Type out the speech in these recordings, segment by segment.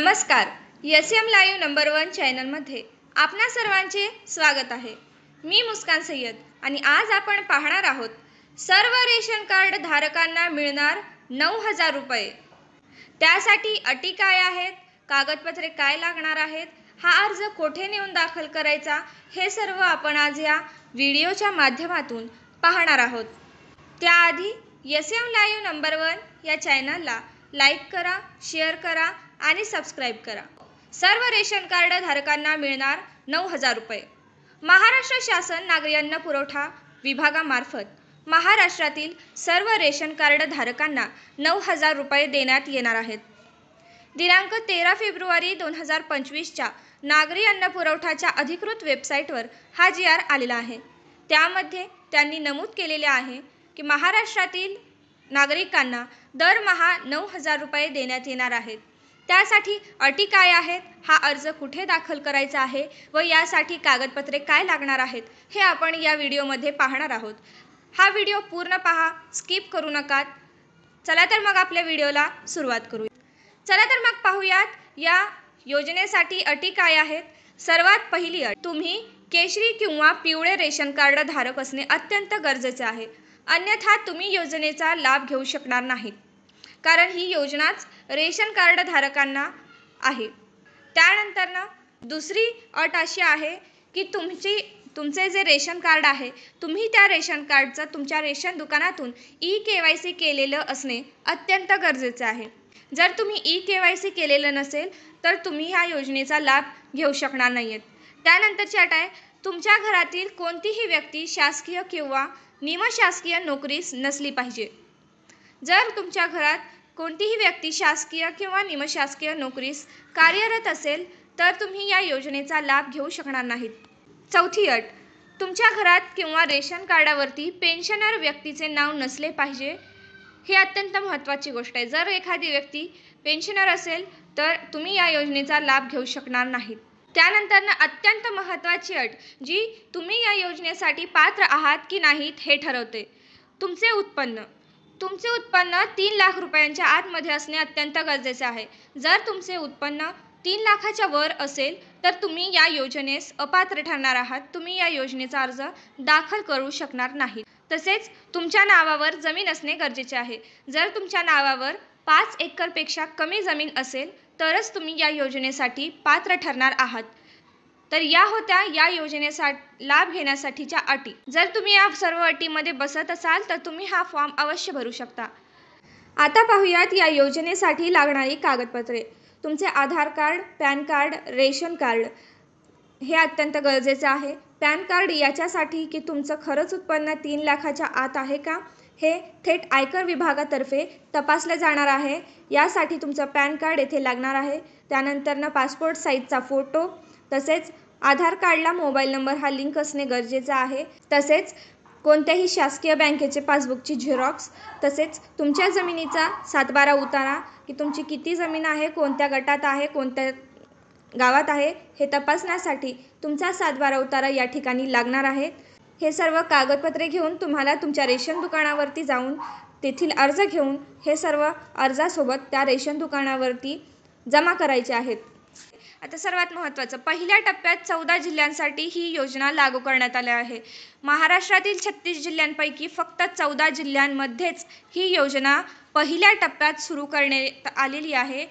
नमस्कार. SM. Live number 1 चॅनलमध्ये आपणा सर्वांचे स्वागत आहे. मी मुस्कान सय्यद आणि आज आपण पाहणार आहोत सर्व रेशन कार्ड धारकांना मिळणार 9,000 रुपये. त्यासाठी अटी काय आहेत, कागदपत्रे काय लागणार आहेत, हा अर्ज कोठे नेऊन दाखल करायचा, हे सर्व आपण आज या व्हिडिओच्या माध्यमातून पाहणार आहोत. त्याआधी एस.एम. लाईव्ह नंबर 1 या चॅनलला लाईक करा, शेअर करा आणि सबस्क्राईब करा. सर्व रेशन कार्ड धारकांना मिळणार 9,000 रुपये. महाराष्ट्र शासन नागरी अन्न पुरवठा विभागामार्फत महाराष्ट्रातील सर्व रेशन कार्ड धारकांना 9,000 रुपये देण्यात येणार आहेत. दिनांक 13 फेब्रुवारी 2025च्या नागरी अन्न पुरवठाच्या अधिकृत वेबसाईटवर हा जी.आर. आलेला आहे. त्यामध्ये त्यांनी नमूद केलेले आहे की महाराष्ट्रातील नागरिकांना दरमहा 9,000 रुपये देण्यात येणार आहेत. त्यासाठी अटी काय आहेत, हा अर्ज कुठे दाखल करायचा आहे व यासाठी कागदपत्रे काय लागणार आहेत, हे आपण या व्हिडिओमध्ये पाहणार आहोत. हा व्हिडिओ पूर्ण पहा, स्किप करू नका. चला तर मग आपल्या व्हिडिओला सुरुवात करूया. चला तर मग पाहूयात या योजनेसाठी अटी काय आहेत. सर्वात पहिली अट, तुम्ही केशरी किंवा पिवळे रेशन कार्ड धारक असणे अत्यंत गरजेचे आहे. अन्यथा तुम्ही योजनेचा लाभ घेऊ शकणार नाहीत, कारण ही योजनाच रेशन कार्ड धारकांना आहे. त्यानंतर दुसरी अट अशी आहे की तुमचे जे रेशन कार्ड आहे, तुम्ही त्या रेशन कार्डचं तुमच्या रेशन दुकानातून ई-KYC केलेलं असणे अत्यंत गरजेचे आहे. जर तुम्ही ई-KYC केलेलं नसेल तर तुम्ही ह्या योजनेचा लाभ घेऊ शकणार नाहीत. त्यानंतरची अट आहे, तुमच्या घरातील कोणतीही व्यक्ती शासकीय किंवा निमशासकीय नोकरीस नसली पाहिजे. जर तुमच्या घरात कोणतीही व्यक्ती शासकीय किंवा निमशासकीय नोकरीस कार्यरत असेल तर तुम्ही या योजनेचा लाभ घेऊ शकणार नाहीत. चौथी अट, तुमच्या घरात किंवा रेशन कार्डावरती पेन्शनर व्यक्तीचे नाव नसले पाहिजे. हे अत्यंत महत्त्वाची गोष्ट आहे. जर एखादी व्यक्ती पेन्शनर असेल तर तुम्ही या योजनेचा लाभ घेऊ शकणार नाहीत. त्यानंतर अत्यंत महत्त्वाची अट, जी तुम्ही या योजनेसाठी पात्र आहात की नाहीत हे ठरवते, तुमचे उत्पन्न. तुमचे उत्पन्न 3 लाख रुपयांच्या आतमध्ये असणे अत्यंत गरजेचे आहे. जर तुमचे उत्पन्न 3 लाखाच्या वर असेल तर तुम्ही या योजनेस अपात्र ठरणार आहात. तुम्ही या योजनेचा अर्ज दाखल करू शकणार नाही. तसेच तुमच्या नावावर जमीन असणे गरजेचे आहे. जर तुमच्या नावावर 5 एकरपेक्षा कमी जमीन असेल तरच तुम्ही या योजनेसाठी पात्र ठरणार आहात. तर या होत्या या योजनेसाठी लाभ घेण्यासाठीच्या अटी. जर तुम्ही या सर्व अटीमध्ये बसत असाल तर तुम्ही हा फॉर्म अवश्य भरू शकता. आता पाहूयात या योजनेसाठी लागणारी कागदपत्रे. तुमचे Aadhaar card, PAN card, ration card हे अत्यंत गरजेचे आहे. पॅन कार्ड याच्यासाठी की तुमचं खरंच उत्पन्न 3 लाखाच्या आत आहे का, हे थेट आयकर विभागातर्फे तपासले जाणार आहे. यासाठी तुमचं पॅन कार्ड येथे लागणार आहे. त्यानंतर पासपोर्ट साईजचा फोटो, तसेच आधार कार्डला मोबाईल नंबर हा लिंक असणे गरजेचे आहे. तसेच कोणत्याही शासकीय बँकेचे पासबुकची झेरॉक्स, तसेच तुमच्या जमिनीचा 7/12 उतारा, की तुमची किती जमीन आहे, कोणत्या गटात आहे, कोणत्या गावात आहे, हे तपासण्यासाठी तुमचा 7/12 उतारा या ठिकाणी लागणार आहे. हे सर्व कागदपत्रे घेऊन तुम्हाला तुमच्या रेशन दुकानावरती जाऊन तेथील अर्ज घेऊन हे सर्व अर्जासोबत त्या रेशन दुकानावरती जमा करायचे आहेत. आता सर्वात महत्त्वाचं, पहिल्या टप्प्यात 14 जिल्ह्यांसाठी ही योजना लागू करण्यात आली आहे. महाराष्ट्रातील 36 जिल्ह्यांपैकी फक्त 14 जिल्ह्यांमध्येच ही योजना पहिल्या टप्प्यात सुरू करण्यात आलेली आहे.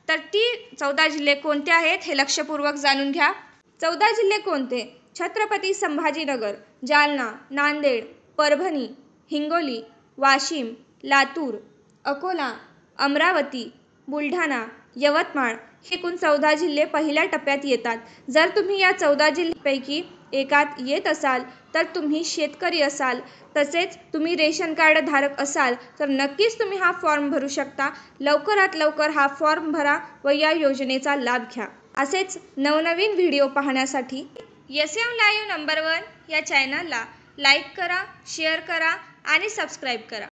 तर ती 14 जिल्हे कोणते आहेत हे लक्षपूर्वक जाणून घ्या. 14 जिल्हे कोणते? छत्रपती संभाजीनगर, जालना, नांदेड, परभणी, हिंगोली, वाशिम, लातूर, अकोला, अमरावती, बुलढाणा, यवतमाळ हे एकूण 14 जिल्हे पहिल्या टप्प्यात येतात. जर तुम्ही या 14 जिल्ह्यांपैकी एकात येत असाल तर तुम्ही शेतकरी असाल, तसेच तुम्ही रेशन कार्ड धारक असाल तर नक्कीच तुम्ही हा फॉर्म भरू शकता. लवकरात लवकर हा फॉर्म भरा व या योजनेचा लाभ घ्या. असेच नवनवीन व्हिडिओ पाहण्यासाठी एस.एम. लाईव्ह नंबर 1 या चॅनलला लाईक करा, शेअर करा आणि सबस्क्राईब करा.